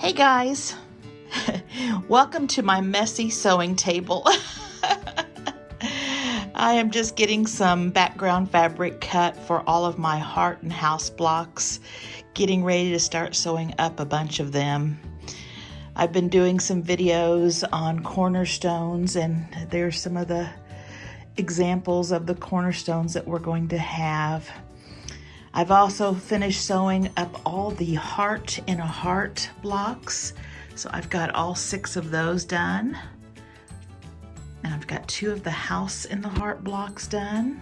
Hey guys, welcome to my messy sewing table. I am just getting some background fabric cut for all of my heart and house blocks, getting ready to start sewing up a bunch of them. I've been doing some videos on cornerstones, and there's some of the examples of the cornerstones that we're going to have. I've also finished sewing up all the heart in a heart blocks. So I've got all 6 of those done. And I've got 2 of the house in the heart blocks done.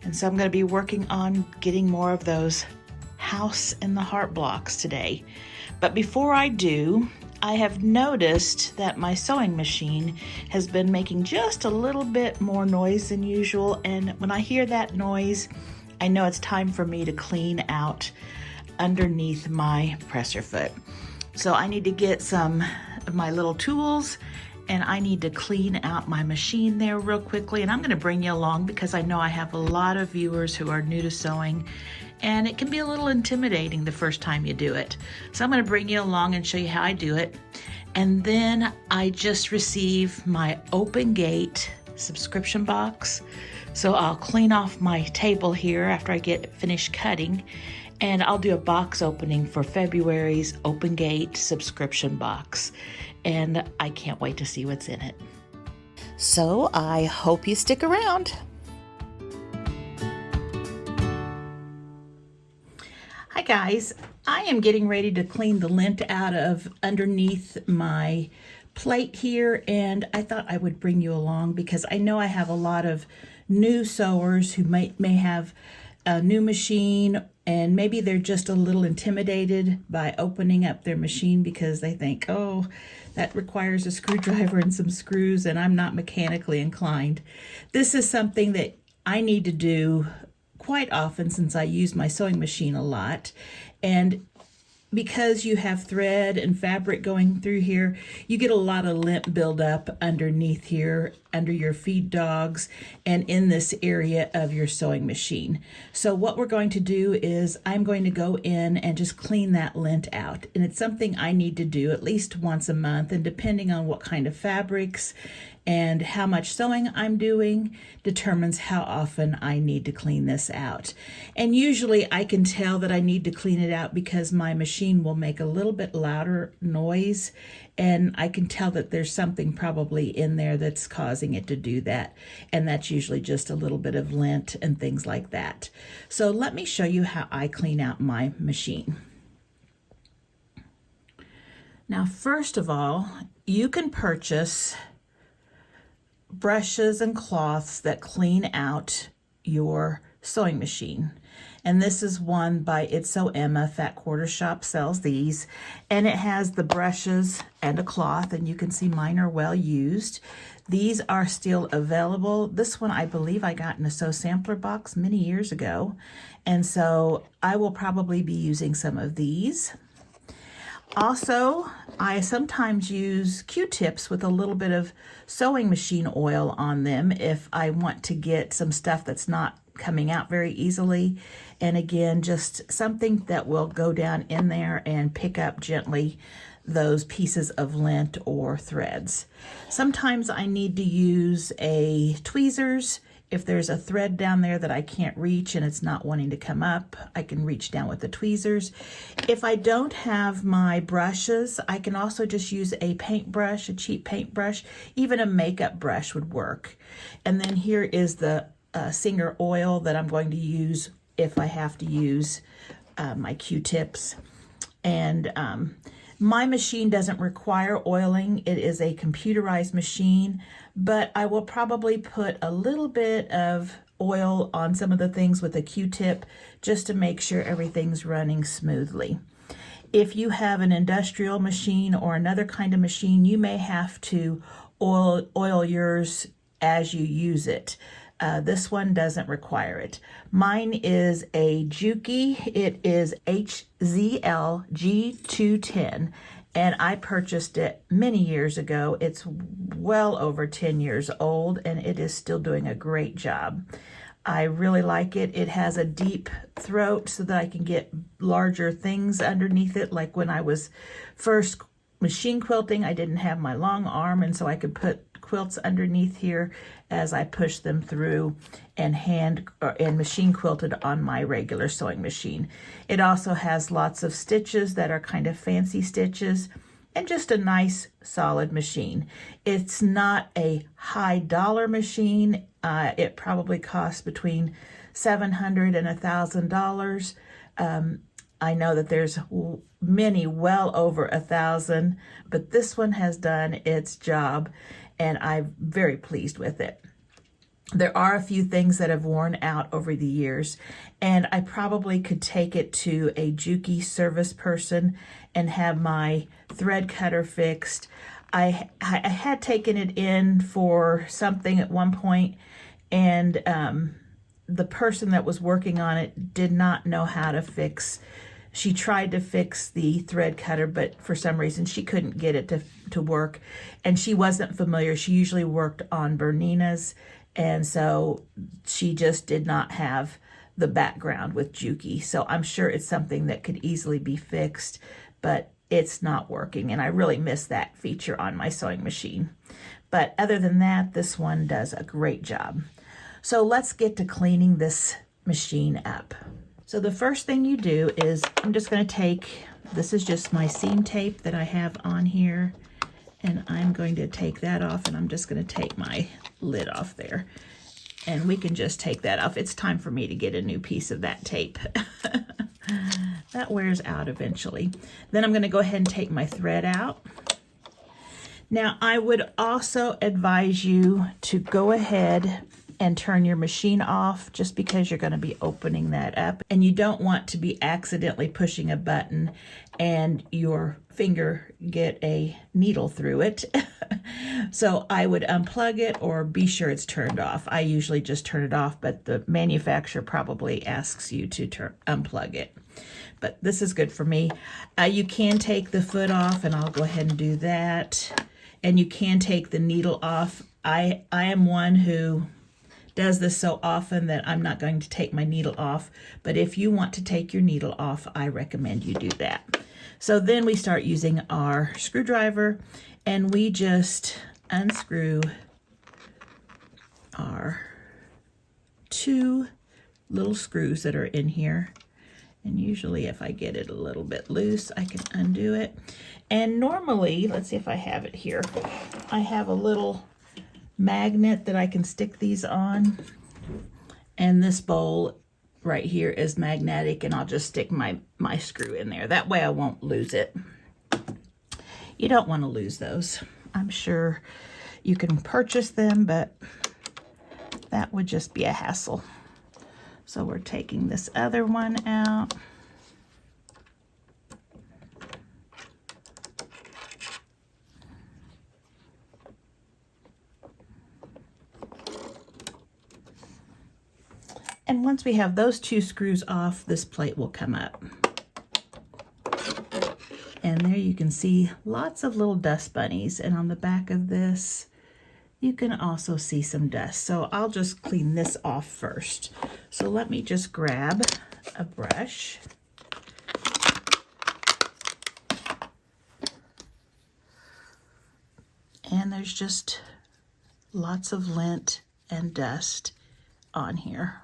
And so I'm going to be working on getting more of those house in the heart blocks today. But before I do, I have noticed that my sewing machine has been making just a little bit more noise than usual. And when I hear that noise, I know it's time for me to clean out underneath my presser foot. So I need to get some of my little tools and I need to clean out my machine there real quickly. And I'm going to bring you along because I know I have a lot of viewers who are new to sewing and it can be a little intimidating the first time you do it. So I'm going to bring you along and show you how I do it. And then I just received my Open Gate subscription box. So I'll clean off my table here after I get finished cutting, and I'll do a box opening for February's Open Gate subscription box. And I can't wait to see what's in it. So I hope you stick around. Hi guys, I am getting ready to clean the lint out of underneath my plate here, and I thought I would bring you along because I know I have a lot of new sewers who may have a new machine, and maybe they're just a little intimidated by opening up their machine because they think, oh, that requires a screwdriver and some screws and I'm not mechanically inclined. This is something that I need to do quite often since I use my sewing machine a lot, and because you have thread and fabric going through here, you get a lot of lint buildup underneath here, under your feed dogs, and in this area of your sewing machine. So what we're going to do is I'm going to go in and just clean that lint out. And it's something I need to do at least once a month, and depending on what kind of fabrics and how much sewing I'm doing determines how often I need to clean this out. And usually I can tell that I need to clean it out because my machine will make a little bit louder noise, and I can tell that there's something probably in there that's causing it to do that, and that's usually just a little bit of lint and things like that. So let me show you how I clean out my machine. Now, first of all, you can purchase brushes and cloths that clean out your sewing machine. And this is one by It's So Emma. Fat Quarter Shop sells these. And it has the brushes and a cloth, and you can see mine are well used. These are still available. This one I believe I got in a Sew Sampler box many years ago. And so I will probably be using some of these. Also, I sometimes use Q-tips with a little bit of sewing machine oil on them if I want to get some stuff that's not coming out very easily. And again, just something that will go down in there and pick up gently those pieces of lint or threads. Sometimes I need to use a tweezers. If there's a thread down there that I can't reach and it's not wanting to come up, I can reach down with the tweezers. If I don't have my brushes, I can also just use a paintbrush, a cheap paintbrush. Even a makeup brush would work. And then here is the Singer oil that I'm going to use if I have to use my Q-tips. And my machine doesn't require oiling. It is a computerized machine, but I will probably put a little bit of oil on some of the things with a Q-tip just to make sure everything's running smoothly. If you have an industrial machine or another kind of machine, you may have to oil yours as you use it. This one doesn't require it. Mine is a Juki. It is HZL G210, and I purchased it many years ago. It's well over 10 years old, and it is still doing a great job. I really like it. It has a deep throat so that I can get larger things underneath it. Like when I was first machine quilting, I didn't have my long arm, and so I could put quilts underneath here as I pushed them through and machine quilted on my regular sewing machine. It also has lots of stitches that are kind of fancy stitches, and just a nice solid machine. It's not a high dollar machine. It probably costs between $700 and $1,000. I know that there's many well over $1,000, but this one has done its job, and I'm very pleased with it. There are a few things that have worn out over the years, and I probably could take it to a Juki service person and have my thread cutter fixed. I had taken it in for something at one point, and the person that was working on it did not know how to fix. She tried to fix the thread cutter, but for some reason she couldn't get it to work, and she wasn't familiar. She usually worked on Berninas, and so she just did not have the background with Juki. So I'm sure it's something that could easily be fixed, but it's not working, and I really miss that feature on my sewing machine. But other than that, this one does a great job. So let's get to cleaning this machine up. So the first thing you do is, I'm just going to take, this is just my seam tape that I have on here, and I'm going to take that off, and I'm just going to take my lid off there, and we can just take that off. It's time for me to get a new piece of that tape. That wears out eventually. Then I'm going to go ahead and take my thread out. Now I would also advise you to go ahead and turn your machine off, just because you're going to be opening that up, and you don't want to be accidentally pushing a button and your finger get a needle through it. So I would unplug it or be sure it's turned off. I usually just turn it off, but the manufacturer probably asks you to unplug it. But this is good for me. You can take the foot off, and I'll go ahead and do that. And you can take the needle off. I am one who does this so often that I'm not going to take my needle off. But if you want to take your needle off, I recommend you do that. So then we start using our screwdriver, and we just unscrew our 2 little screws that are in here. And usually if I get it a little bit loose, I can undo it. And normally, let's see if I have it here, I have a little magnet that I can stick these on. And this bowl right here is magnetic, and I'll just stick my screw in there. That way I won't lose it. You don't want to lose those. I'm sure you can purchase them, but that would just be a hassle. So we're taking this other one out. And once we have those 2 screws off, this plate will come up. And there you can see lots of little dust bunnies. And on the back of this, you can also see some dust. So I'll just clean this off first. So let me just grab a brush. And there's just lots of lint and dust on here.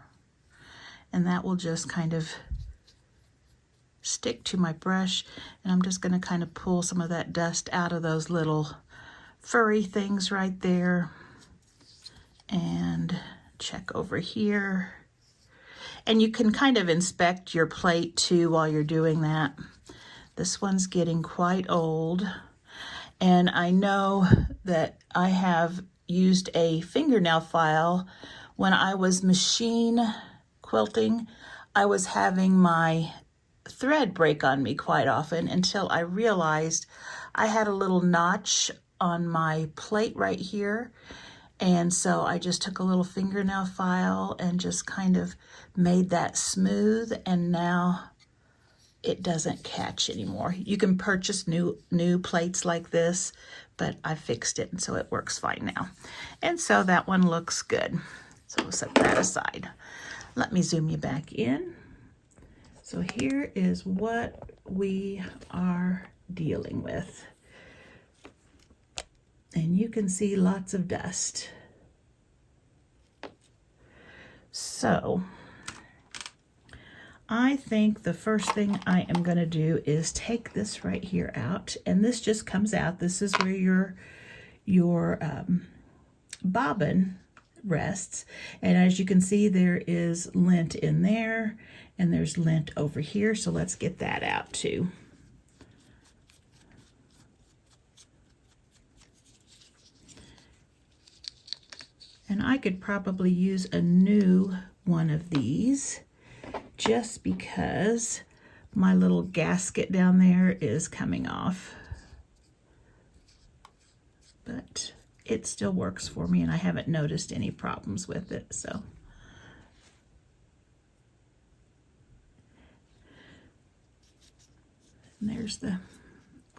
And that will just kind of stick to my brush. And I'm just going to kind of pull some of that dust out of those little furry things right there. And check over here. And you can kind of inspect your plate too while you're doing that. This one's getting quite old. And I know that I have used a fingernail file. When I was machine quilting, I was having my thread break on me quite often until I realized I had a little notch on my plate right here. And so I just took a little fingernail file and just kind of made that smooth, and now it doesn't catch anymore. You can purchase new plates like this, but I fixed it, and so it works fine now. And so that one looks good. So we'll set that aside. Let me zoom you back in. So here is what we are dealing with. And you can see lots of dust. So I think the first thing I am going to do is take this right here out, and this just comes out. This is where your bobbin rests, and as you can see, there is lint in there, and there's lint over here. So let's get that out too. And I could probably use a new one of these, just because my little gasket down there is coming off. But it still works for me, and I haven't noticed any problems with it. So and there's the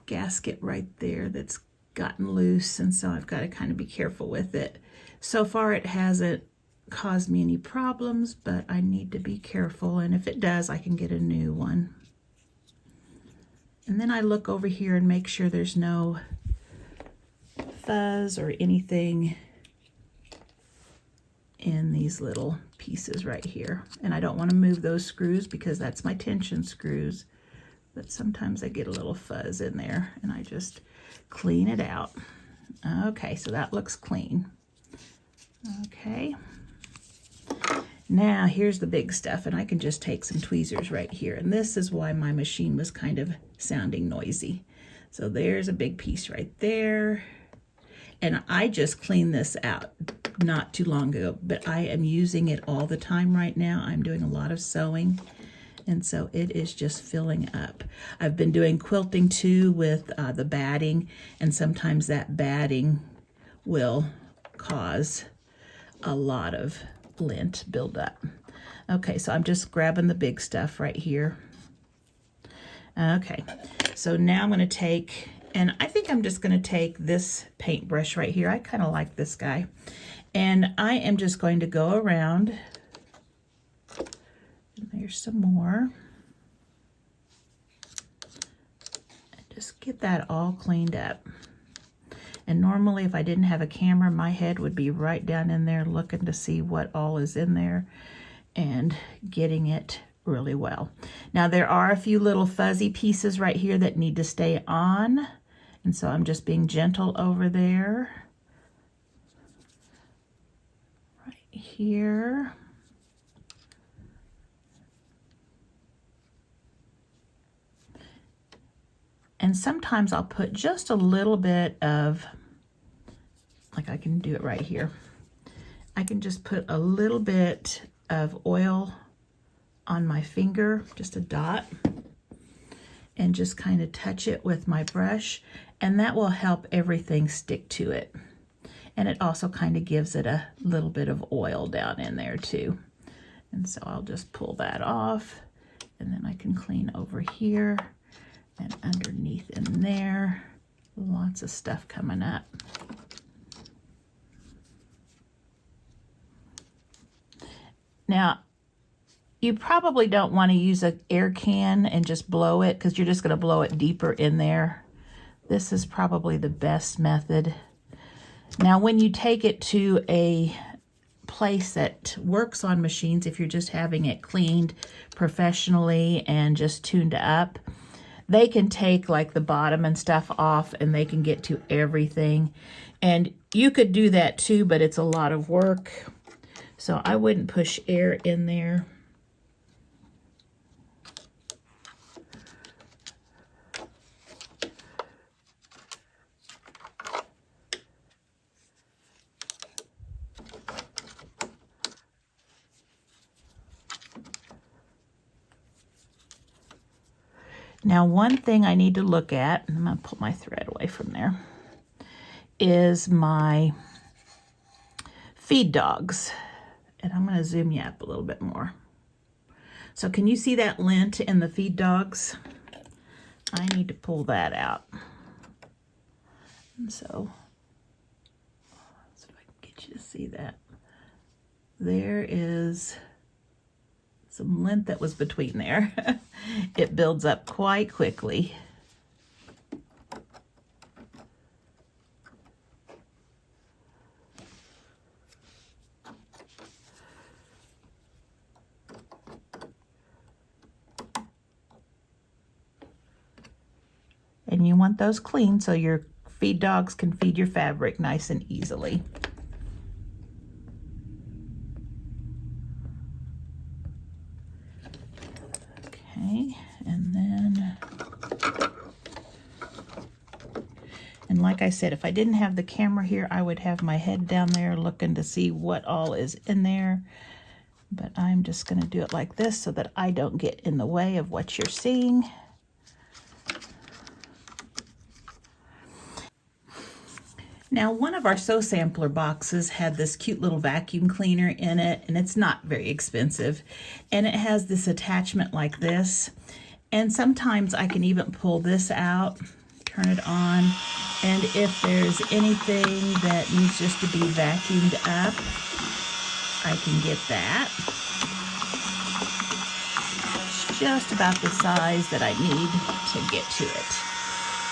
gasket right there that's gotten loose, and so I've got to kind of be careful with it. So far it hasn't caused me any problems, but I need to be careful, and if it does, I can get a new one. And then I look over here and make sure there's no fuzz or anything in these little pieces right here. And I don't want to move those screws because that's my tension screws, but sometimes I get a little fuzz in there, and I just clean it out. Okay, so that looks clean. Okay. Now here's the big stuff, and I can just take some tweezers right here, and this is why my machine was kind of sounding noisy. So there's a big piece right there, and I just cleaned this out not too long ago, but I am using it all the time right now. I'm doing a lot of sewing, and so it is just filling up. I've been doing quilting too with the batting, and sometimes that batting will cause a lot of lint buildup. Okay, so I'm just grabbing the big stuff right here. Okay, so now I'm going to take, and I think I'm just going to take this paintbrush right here. I kind of like this guy. And I am just going to go around, and there's some more. And just get that all cleaned up. And normally if I didn't have a camera, my head would be right down in there looking to see what all is in there and getting it really well. Now there are a few little fuzzy pieces right here that need to stay on, and so I'm just being gentle over there. Right here. And sometimes I'll put just a little bit of, like I can do it right here. I can just put a little bit of oil on my finger, just a dot, and just kind of touch it with my brush, and that will help everything stick to it. And it also kind of gives it a little bit of oil down in there too. And so I'll just pull that off, and then I can clean over here and underneath in there. Lots of stuff coming up. Now, you probably don't want to use an air can and just blow it, because you're just going to blow it deeper in there. This is probably the best method. Now, when you take it to a place that works on machines, if you're just having it cleaned professionally and just tuned up, they can take like the bottom and stuff off, and they can get to everything. And you could do that too, but it's a lot of work. So I wouldn't push air in there. Now, one thing I need to look at, and I'm going to pull my thread away from there, is my feed dogs. And I'm going to zoom you up a little bit more. So can you see that lint in the feed dogs? I need to pull that out. And so, let's see if I can get you to see that. there is some lint that was between there. It builds up quite quickly. And you want those clean so your feed dogs can feed your fabric nice and easily. Okay, and like I said, if I didn't have the camera here, I would have my head down there looking to see what all is in there. But I'm just going to do it like this so that I don't get in the way of what you're seeing. Now, one of our Sew Sampler boxes had this cute little vacuum cleaner in it, and it's not very expensive. And it has this attachment like this. And sometimes I can even pull this out, turn it on, and if there's anything that needs just to be vacuumed up, I can get that. It's just about the size that I need to get to it.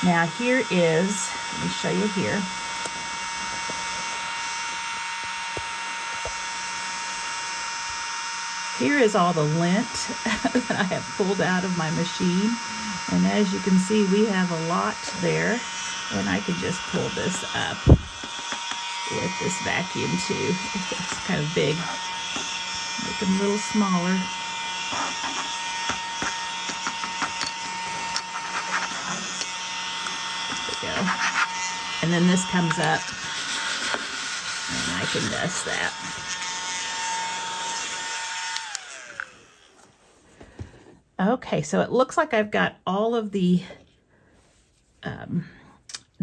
Now here is, let me show you here. Here is all the lint that I have pulled out of my machine. And as you can see, we have a lot there. And I can just pull this up with this vacuum too. It's kind of big. Make them a little smaller. There we go. And then this comes up and I can dust that. Okay, so it looks like I've got all of the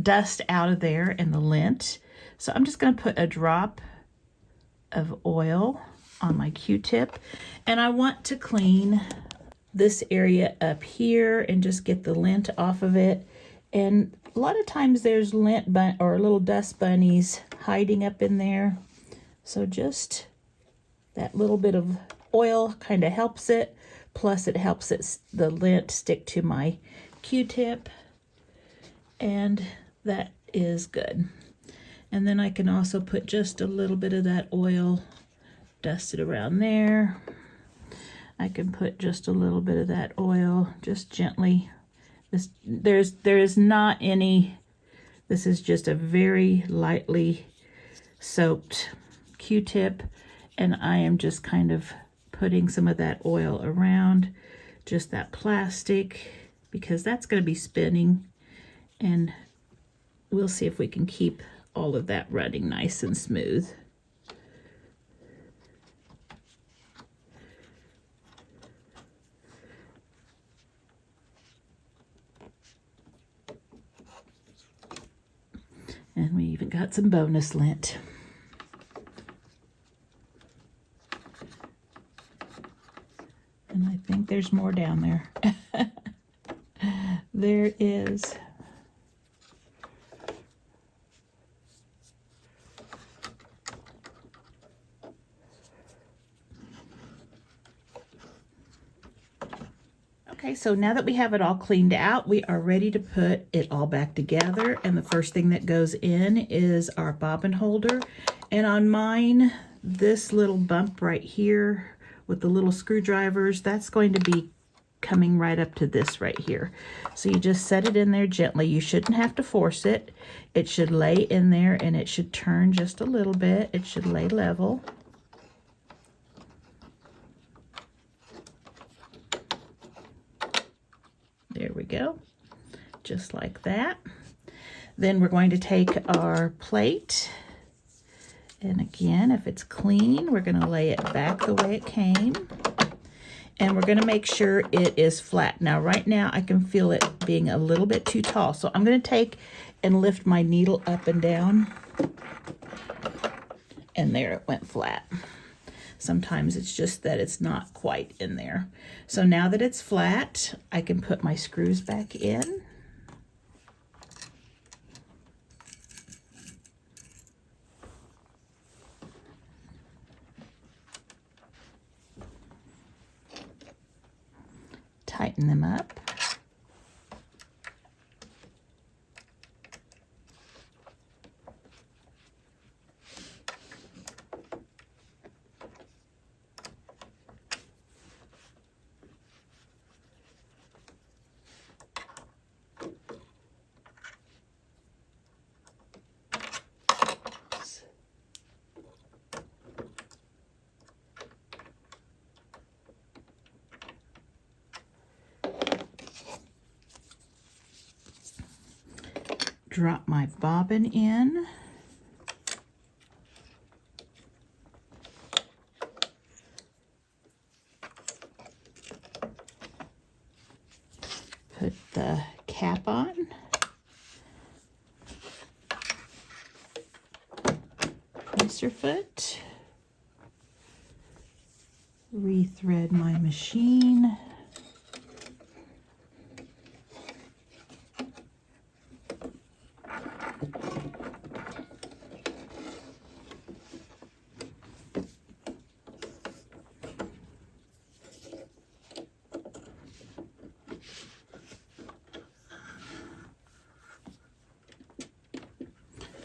dust out of there and the lint. So I'm just going to put a drop of oil on my Q-tip, and I want to clean this area up here and just get the lint off of it. And a lot of times there's lint or little dust bunnies hiding up in there. So just that little bit of oil kind of helps it. Plus it helps the lint stick to my Q-tip, and that is good. And then I can also put just a little bit of that oil, dust it around there. I can put just a little bit of that oil, just gently. There is not any, this is just a very lightly soaked Q-tip, and I am just kind of putting some of that oil around just that plastic, because that's going to be spinning, and we'll see if we can keep all of that running nice and smooth. And we even got some bonus lint. And I think there's more down there. There is. Okay, so now that we have it all cleaned out, we are ready to put it all back together. And the first thing that goes in is our bobbin holder. And on mine, this little bump right here with the little screwdrivers, that's going to be coming right up to this right here. So you just set it in there gently. You shouldn't have to force it. It should lay in there, and it should turn just a little bit. It should lay level. There we go, just like that. Then we're going to take our plate, and again, if it's clean, we're going to lay it back the way it came, and we're going to make sure it is flat. Now, right now, I can feel it being a little bit too tall, so I'm going to take and lift my needle up and down, and there it went flat. Sometimes it's just that it's not quite in there. So now that it's flat, I can put my screws back in. tighten them up. Drop my bobbin in. Put the cap on. Presser foot. Rethread my machine.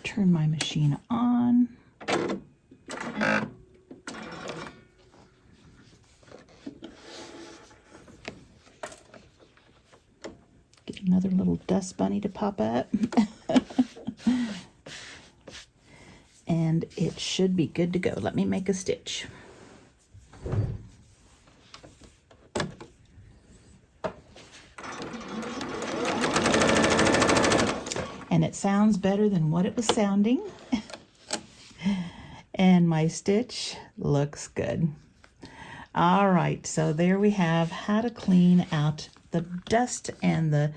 Turn my machine on. Get another little dust bunny to pop up. And it should be good to go. Let me make a stitch. And it sounds better than what it was sounding. And my stitch looks good. All right, so there we have how to clean out the dust and the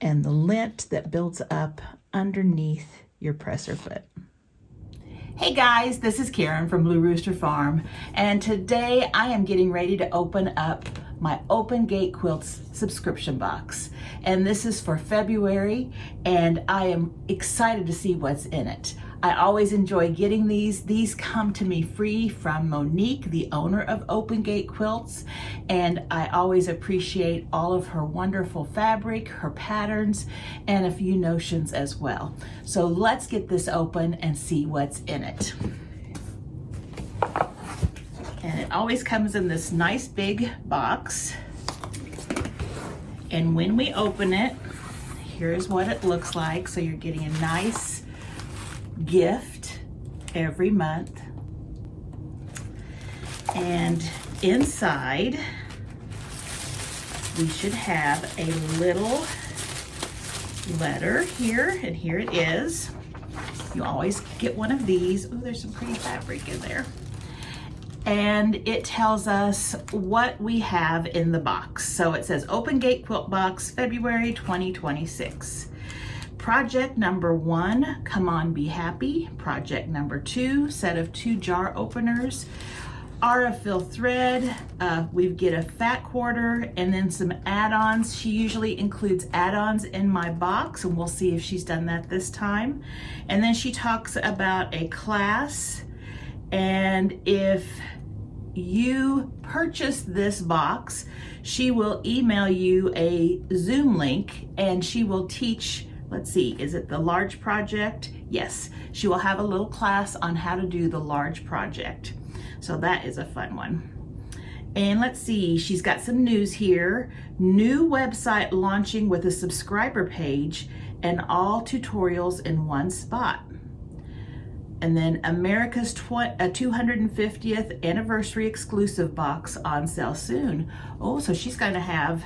lint that builds up underneath your presser foot. Hey guys, this is Karen from Blue Rooster Farm, and today I am getting ready to open up my Open Gate Quilts subscription box. And this is for February, and I am excited to see what's in it. I always enjoy getting these. These come to me free from Monique, the owner of Open Gate Quilts, and I always appreciate all of her wonderful fabric, her patterns, and a few notions as well. So let's get this open and see what's in it. And it always comes in this nice big box. And when we open it, here's what it looks like. So you're getting a nice gift every month. And inside, we should have a little letter here, and here it is. You always get one of these. Oh, there's some pretty fabric in there. And it tells us what we have in the box. So it says Open Gate Quilt Box, February 2026. Project number 1, Come On Be Happy. Project number 2, set of 2 jar openers. Aurifil thread, we get a fat quarter, and then some add-ons. She usually includes add-ons in my box, and we'll see if she's done that this time. And then she talks about a class, and if you purchase this box, she will email you a Zoom link, and she will teach, let's see, is it the large project? Yes, she will have a little class on how to do the large project. So that is a fun one. And let's see, she's got some news here. New website launching with a subscriber page and all tutorials in one spot. And then America's 250th anniversary exclusive box on sale soon. Oh, so she's going to have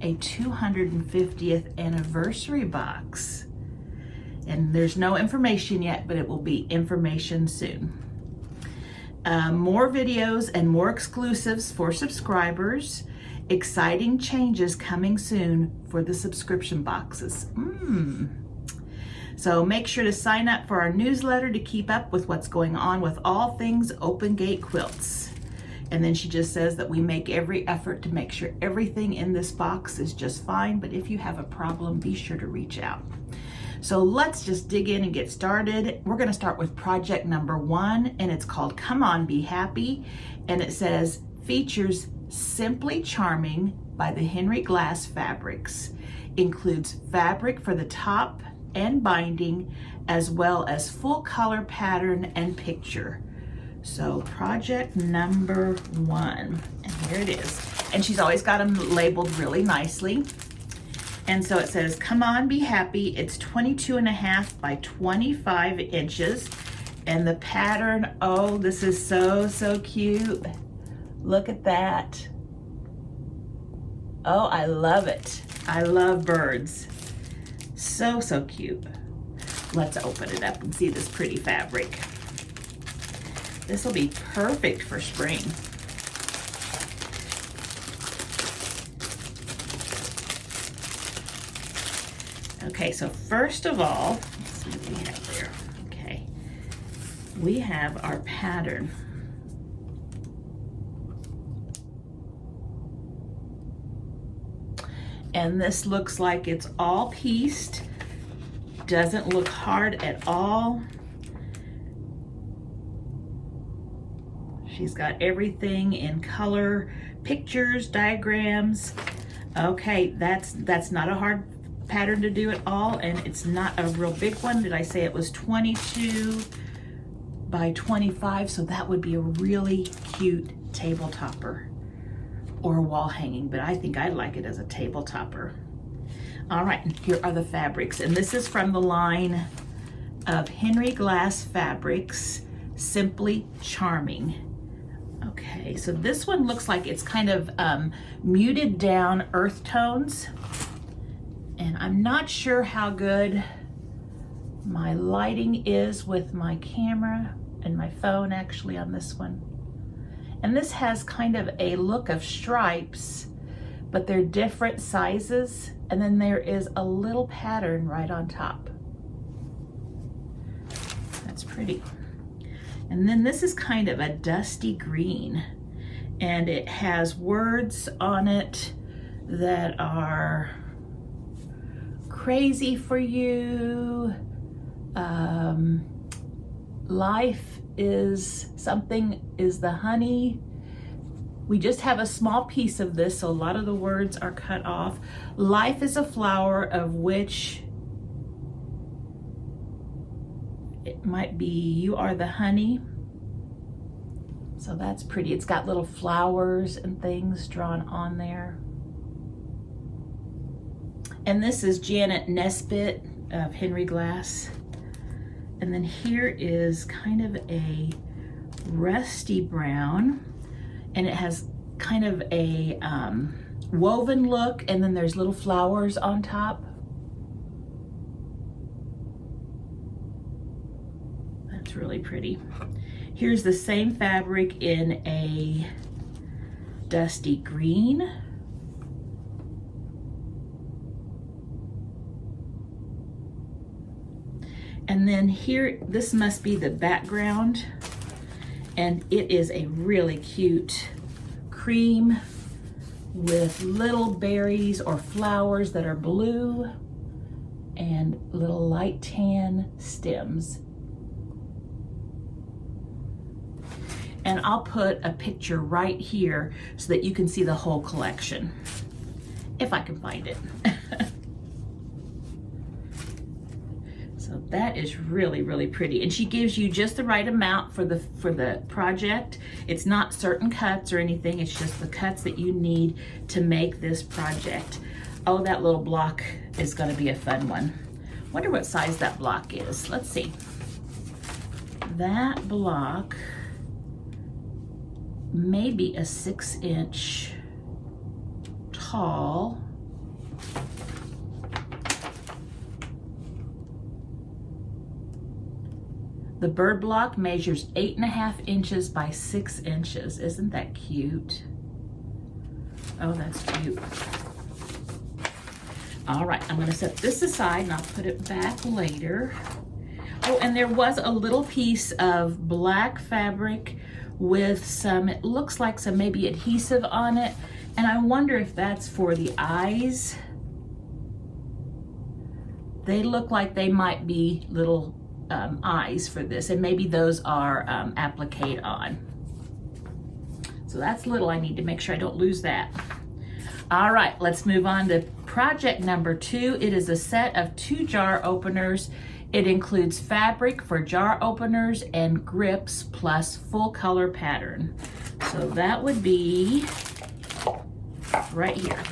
a 250th anniversary box. And there's no information yet, but it will be information soon. More videos and more exclusives for subscribers. Exciting changes coming soon for the subscription boxes. So make sure to sign up for our newsletter to keep up with what's going on with all things Open Gate Quilts. And then she just says that we make every effort to make sure everything in this box is just fine, but if you have a problem, be sure to reach out. So let's just dig in and get started. We're gonna start with project number 1, and it's called Come On Be Happy. And it says, features Simply Charming by the Henry Glass Fabrics. Includes fabric for the top and binding, as well as full color pattern and picture. So project number 1, and here it is. And she's always got them labeled really nicely. And so it says, come on, be happy. It's 22.5 by 25 inches. And the pattern, oh, this is so, so cute. Look at that. Oh, I love it. I love birds. So, so cute. Let's open it up and see this pretty fabric. This will be perfect for spring. Okay, so first of all, let's see what we have there. Okay, we have our pattern. And this looks like it's all pieced. Doesn't look hard at all. She's got everything in color, pictures, diagrams. Okay, that's not a hard pattern to do at all, and it's not a real big one. Did I say it was 22 by 25? So that would be a really cute table topper or wall hanging, but I think I'd like it as a table topper. All right, here are the fabrics, and this is from the line of Henry Glass Fabrics, Simply Charming. Okay, so this one looks like it's kind of muted down earth tones, and I'm not sure how good my lighting is with my camera and my phone actually on this one. And this has kind of a look of stripes, but they're different sizes, and then there is a little pattern right on top. That's pretty. And then this is kind of a dusty green, and it has words on it that are crazy for you, life is something is the honey. We just have a small piece of this, so a lot of the words are cut off. Life is a flower of which it might be you are the honey. So that's pretty. It's got little flowers and things drawn on there. And this is Janet Nesbitt of Henry Glass. And then here is kind of a rusty brown, and it has kind of a woven look, and then there's little flowers on top. That's really pretty. Here's the same fabric in a dusty green. And then here, this must be the background, and it is a really cute cream with little berries or flowers that are blue and little light tan stems. And I'll put a picture right here so that you can see the whole collection, if I can find it. So that is really, really pretty. And she gives you just the right amount for the project. It's not certain cuts or anything. It's just the cuts that you need to make this project. Oh, that little block is gonna be a fun one. Wonder what size that block is. Let's see. That block may be a 6-inch tall. The bird block measures 8.5 inches by 6 inches. Isn't that cute? Oh, that's cute. All right, I'm gonna set this aside and I'll put it back later. Oh, and there was a little piece of black fabric with some, it looks like some maybe adhesive on it. And I wonder if that's for the eyes. They look like they might be little eyes for this, and maybe those are applique on. So that's little. I need to make sure I don't lose that. All right, let's move on to project number 2. It is a set of 2 jar openers. It includes fabric for jar openers and grips plus full color pattern. So that would be right here.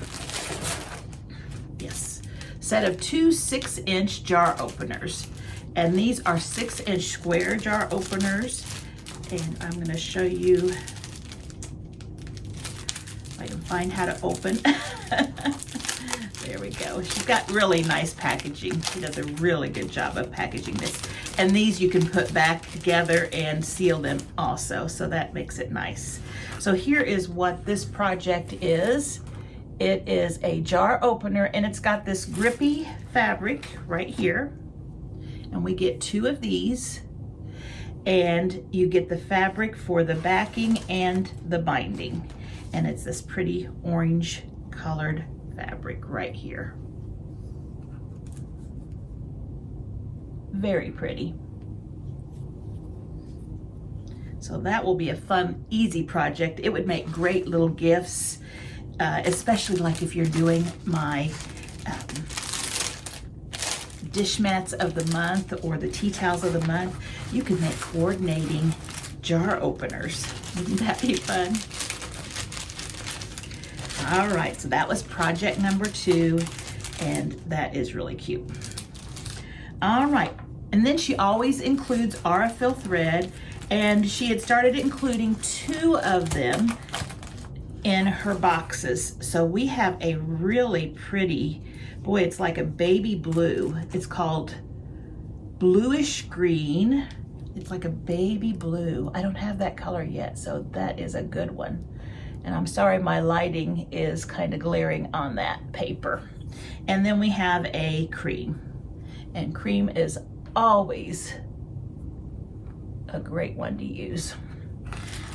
Yes, set of 2 6-inch jar openers. And these are 6-inch square jar openers. And I'm going to show you if I can find how to open. There we go. She's got really nice packaging. She does a really good job of packaging this. And these you can put back together and seal them also, so that makes it nice. So here is what this project is. It is a jar opener, and it's got this grippy fabric right here. And we get 2 of these. And you get the fabric for the backing and the binding. And it's this pretty orange colored fabric right here. Very pretty. So that will be a fun, easy project. It would make great little gifts, especially like if you're doing my dish mats of the month or the tea towels of the month. You can make coordinating jar openers. Wouldn't that be fun? All right, so that was project number 2, and that is really cute. All right, and then she always includes Aurifil thread, and she had started including 2 of them in her boxes. So we have a really pretty, boy, it's like a baby blue. It's called bluish green. It's like a baby blue. I don't have that color yet, so that is a good one. And I'm sorry my lighting is kind of glaring on that paper. And then we have a cream. And cream is always a great one to use.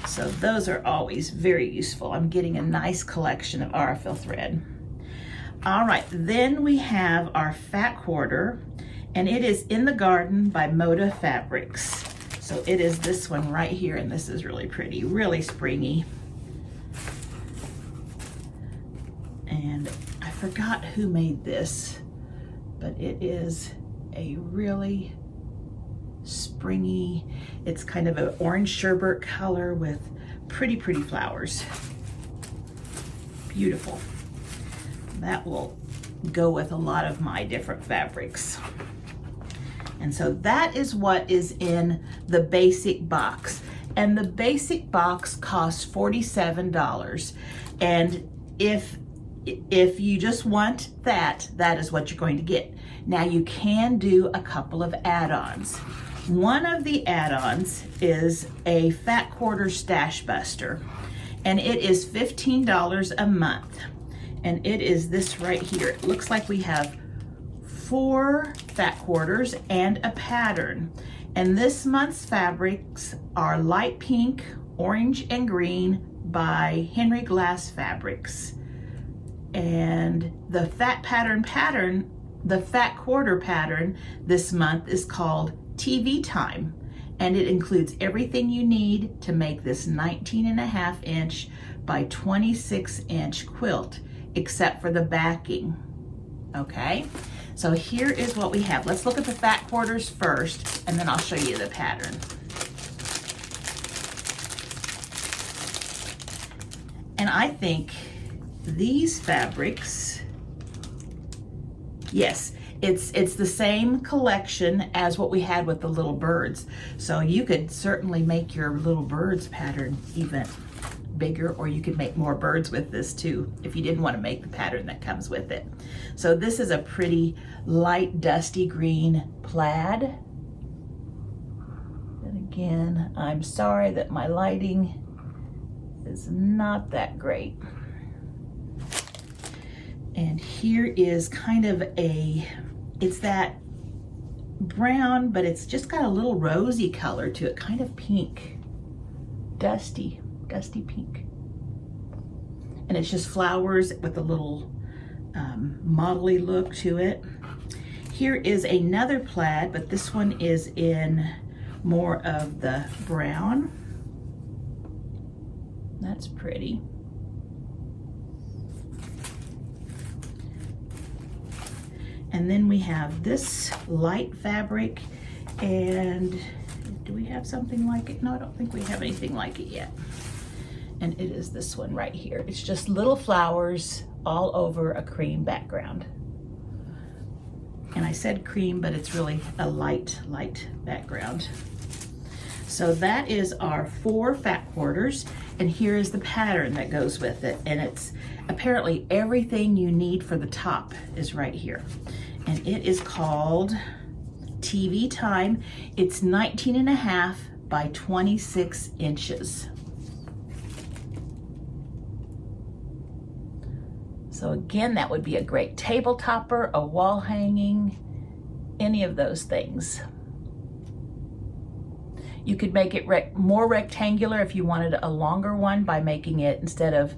So those are always very useful. I'm getting a nice collection of Aurifil thread. All right, then we have our fat quarter, and it is In the Garden by Moda Fabrics. So it is this one right here, and this is really pretty, really springy. And I forgot who made this, but it is a really springy, it's kind of an orange sherbet color with pretty, pretty flowers. Beautiful. That will go with a lot of my different fabrics. And so that is what is in the basic box. And the basic box costs $47. And if you just want that, that is what you're going to get. Now you can do a couple of add-ons. One of the add-ons is a fat quarter stash buster, and it is $15 a month. And it is this right here. It looks like we have 4 fat quarters and a pattern. And this month's fabrics are light pink, orange, and green by Henry Glass Fabrics. And the fat quarter pattern this month is called TV Time. And it includes everything you need to make this 19.5 inch by 26 inch quilt, except for the backing. Okay, so here is what we have. Let's look at the fat quarters first, and then I'll show you the pattern. And I think these fabrics, yes, it's the same collection as what we had with the little birds. So you could certainly make your little birds pattern even bigger, or you could make more birds with this too if you didn't want to make the pattern that comes with it. So this is a pretty light dusty green plaid. And again, I'm sorry that my lighting is not that great. And here is kind of it's that brown, but it's just got a little rosy color to it, kind of pink, dusty pink. And it's just flowers with a little modelly look to it. Here is another plaid, but this one is in more of the brown. That's pretty. And then we have this light fabric, and do we have something like it? No, I don't think we have anything like it yet. And it is this one right here. It's just little flowers all over a cream background. And I said cream, but it's really a light background. So that is our 4 fat quarters, and here is the pattern that goes with it. And it's apparently everything you need for the top is right here. And it is called TV Time. It's 19.5 by 26 inches. So again, that would be a great table topper, a wall hanging, any of those things. You could make it more rectangular if you wanted a longer one by making it, instead of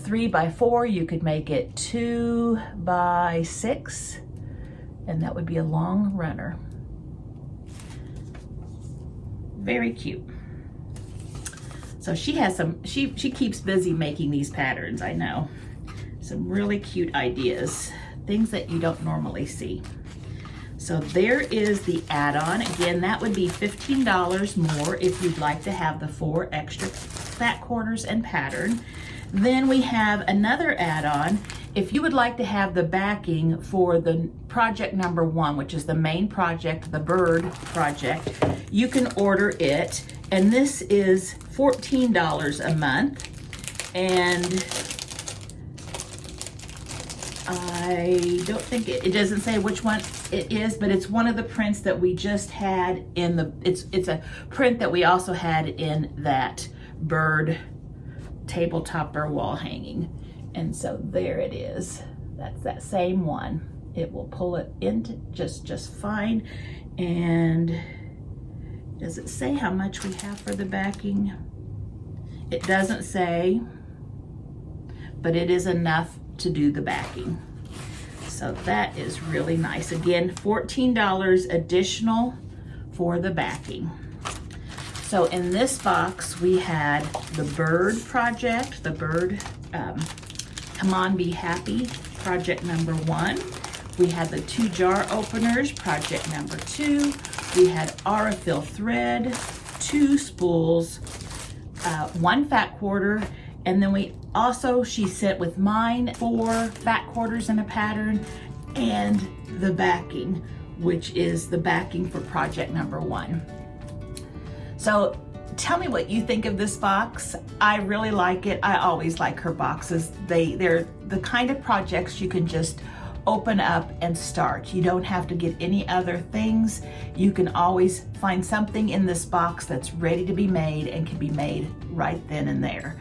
3 by 4, you could make it 2 by 6, and that would be a long runner. Very cute. So she has she keeps busy making these patterns, I know. Some really cute ideas, things that you don't normally see. So there is the add-on. Again, that would be $15 more if you'd like to have the 4 extra fat quarters and pattern. Then we have another add-on. If you would like to have the backing for the project number 1, which is the main project, the bird project, you can order it. And this is $14 a month. And I don't think it doesn't say which one it is, but it's one of the prints that we just had in the, it's a print that we also had in that bird table topper wall hanging. And so there it is. That's that same one. It will pull it into just fine. And does it say how much we have for the backing? It doesn't say, but it is enough to do the backing. So that is really nice. Again, $14 additional for the backing. So in this box, we had the bird project, the bird Come On Be Happy, project number 1. We had the 2 jar openers, project number 2. We had Aurifil thread, 2 spools, 1 fat quarter, and then we also, she sent with mine 4 fat quarters and a pattern, and the backing, which is the backing for project number 1. So tell me what you think of this box. I really like it. I always like her boxes. They're the kind of projects you can just open up and start. You don't have to get any other things. You can always find something in this box that's ready to be made and can be made right then and there.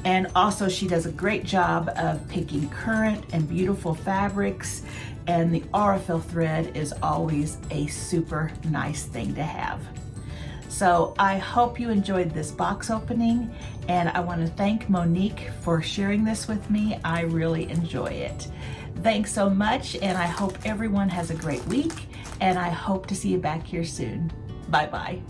And also she does a great job of picking current and beautiful fabrics, and the Aurifil thread is always a super nice thing to have. So I hope you enjoyed this box opening, and I want to thank Monique for sharing this with me. I really enjoy it. Thanks so much, and I hope everyone has a great week, and I hope to see you back here soon. Bye-bye.